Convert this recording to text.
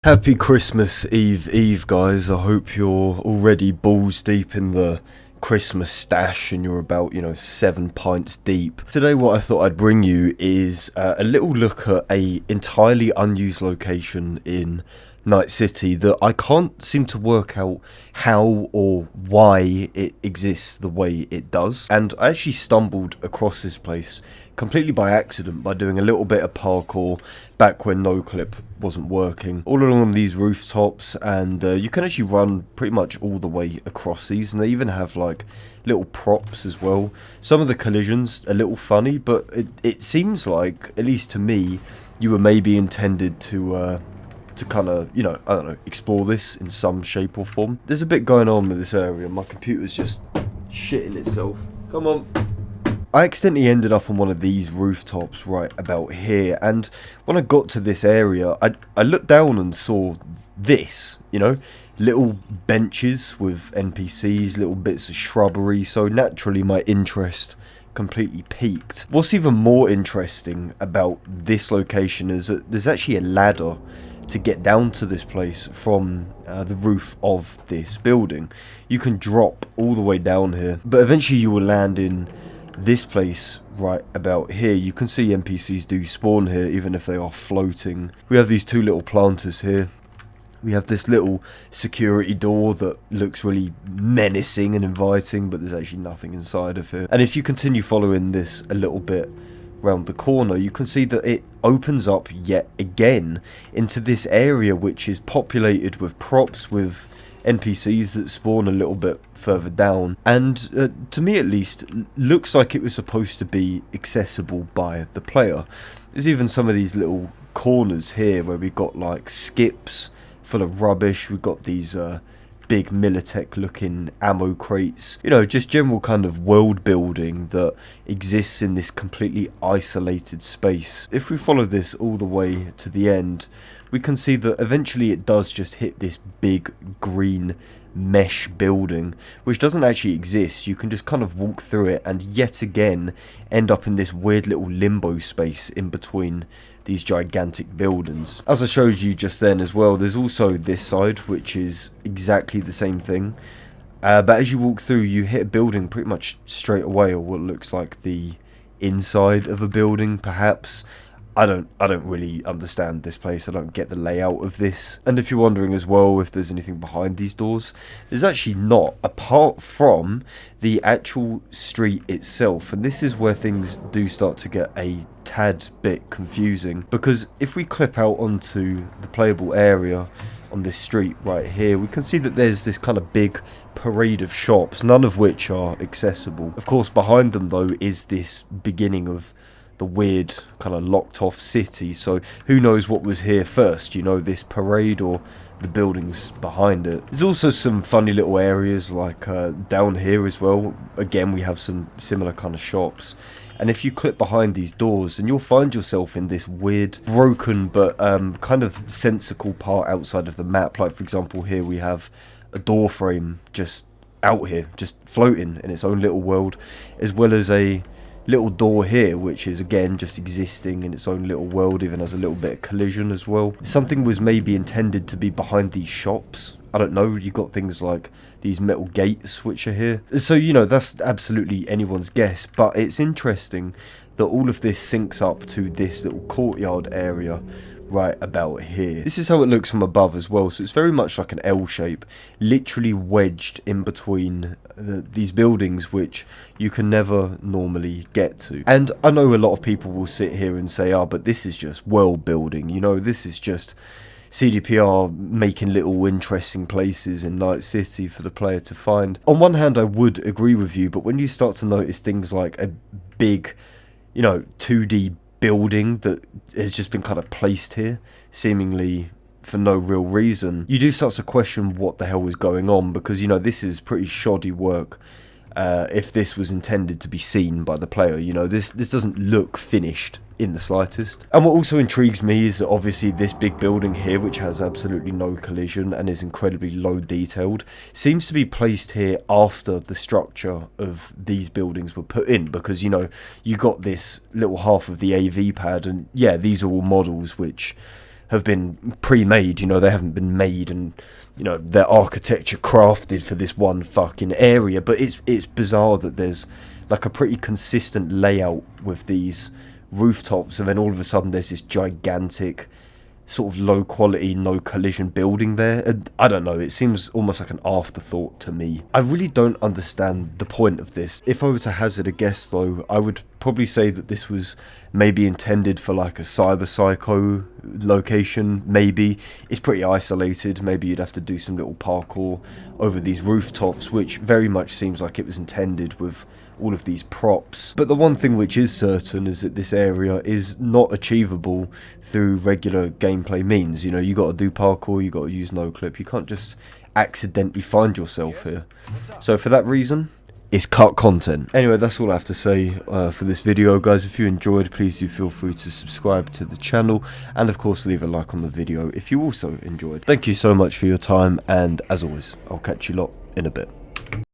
Happy Christmas Eve, guys. I hope you're already balls deep in the Christmas stash and you're about, 7 pints deep. Today what I thought I'd bring you is a little look at a entirely unused location in Night City that I can't seem to work out how or why it exists the way it does. And I actually stumbled across this place completely by accident by doing a little bit of parkour back when NoClip wasn't working all along these rooftops, and you can actually run pretty much all the way across these, and they even have like little props as well. Some of the collisions a little funny, but it seems like, at least to me, you were maybe intended to kind of, I don't know, explore this in some shape or form. There's a bit going on with this area. My computer's just shitting itself. Come on. I accidentally ended up on one of these rooftops right about here, and when I got to this area, I looked down and saw this, little benches with NPCs, little bits of shrubbery, so naturally my interest completely peaked. What's even more interesting about this location is that there's actually a ladder to get down to this place from the roof of this building. You can drop all the way down here, but eventually you will land in this place right about here. You can see NPCs do spawn here even if they are floating. We have these two little planters here. We have this little security door that looks really menacing and inviting, but there's actually nothing inside of here. And if you continue following this a little bit round the corner, you can see that it opens up yet again into this area which is populated with props, with NPCs that spawn a little bit further down, and to me at least looks like it was supposed to be accessible by the player. There's even some of these little corners here where we've got like skips full of rubbish. We've got these big Militech looking ammo crates, just general kind of world building that exists in this completely isolated space. If we follow this all the way to the end, we can see that eventually it does just hit this big green mesh building, which doesn't actually exist. You can just kind of walk through it and yet again end up in this weird little limbo space in between these gigantic buildings. As I showed you just then as well, there's also this side which is exactly the same thing, but as you walk through you hit a building pretty much straight away, or what looks like the inside of a building perhaps. I don't really understand this place. I don't get the layout of this. And if you're wondering as well if there's anything behind these doors, there's actually not, apart from the actual street itself. And this is where things do start to get a tad bit confusing, because if we clip out onto the playable area on this street right here, we can see that there's this kind of big parade of shops, none of which are accessible. Of course, behind them though is this beginning of the weird kind of locked off city, so who knows what was here first, this parade or the buildings behind it. There's also some funny little areas like down here as well. Again, we have some similar kind of shops, and if you clip behind these doors then you'll find yourself in this weird broken but kind of sensical part outside of the map. Like for example, here we have a door frame just out here, just floating in its own little world, as well as a little door here which is again just existing in its own little world, even has a little bit of collision as well. Something was maybe intended to be behind these shops, I don't know. You got things like these metal gates which are here, so that's absolutely anyone's guess, but it's interesting that all of this syncs up to this little courtyard area right about here. This is how it looks from above as well, so it's very much like an L shape, literally wedged in between these buildings which you can never normally get to. And I know a lot of people will sit here and say, but this is just world building, this is just CDPR making little interesting places in Night City for the player to find. On one hand I would agree with you, but when you start to notice things like a big 2D building that has just been kind of placed here seemingly for no real reason, you do start to question what the hell is going on, because this is pretty shoddy work if this was intended to be seen by the player. This doesn't look finished in the slightest. And what also intrigues me is that obviously this big building here, which has absolutely no collision and is incredibly low detailed, seems to be placed here after the structure of these buildings were put in, because you got this little half of the AV pad, and yeah, these are all models which have been pre-made, you know, they haven't been made and, you know, their architecture crafted for this one fucking area. But it's bizarre that there's like a pretty consistent layout with these rooftops, and then all of a sudden there's this gigantic sort of low quality, no collision building there. And I don't know, it seems almost like an afterthought to me. I really don't understand the point of this. If I were to hazard a guess though, I would probably say that this was maybe intended for like a cyber psycho location. Maybe it's pretty isolated. Maybe you'd have to do some little parkour over these rooftops, which very much seems like it was intended with all of these props. But the one thing which is certain is that this area is not achievable through regular gameplay means. You know, you got to do parkour, you got to use no clip. You can't just accidentally find yourself here. So for that reason, it's cut content. Anyway, that's all I have to say for this video, guys. If you enjoyed, please do feel free to subscribe to the channel, and of course leave a like on the video if you also enjoyed. Thank you so much for your time, and as always, I'll catch you lot in a bit.